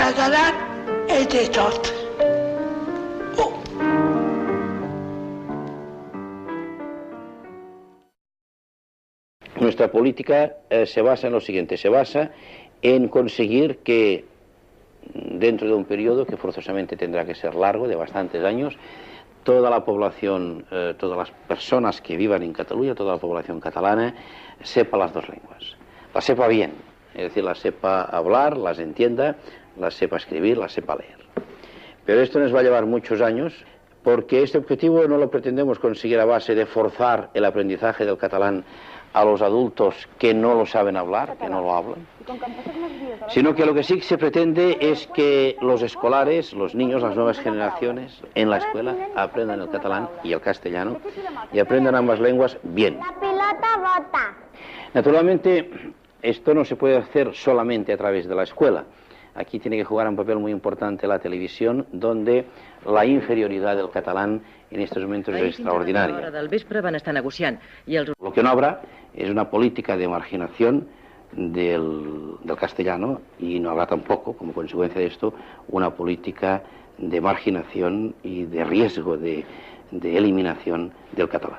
català és de tot. Nuestra política se basa en lo siguiente, se basa en conseguir que dentro de un periodo que forzosamente tendrá que ser largo, de bastantes años, toda la población, todas las personas que vivan en Cataluña, toda la población catalana, sepa las dos lenguas. Las sepa bien, es decir, las sepa hablar, las entienda, las sepa escribir, las sepa leer. Pero esto nos va a llevar muchos años, porque este objetivo no lo pretendemos conseguir a base de forzar el aprendizaje del catalán a los adultos que no lo saben hablar, que no lo hablan, sino que lo que sí se pretende es que los escolares, los niños, las nuevas generaciones, en la escuela aprendan el catalán y el castellano y aprendan ambas lenguas bien. La pelota bota. Naturalmente, esto no se puede hacer solamente a través de la escuela. Aquí tiene que jugar un papel muy importante la televisión, donde la inferioridad del catalán en estos momentos es extraordinaria. Lo que no habrá es una política de marginación del castellano, y no habrá tampoco, como consecuencia de esto, una política de marginación y de riesgo de eliminación del catalán.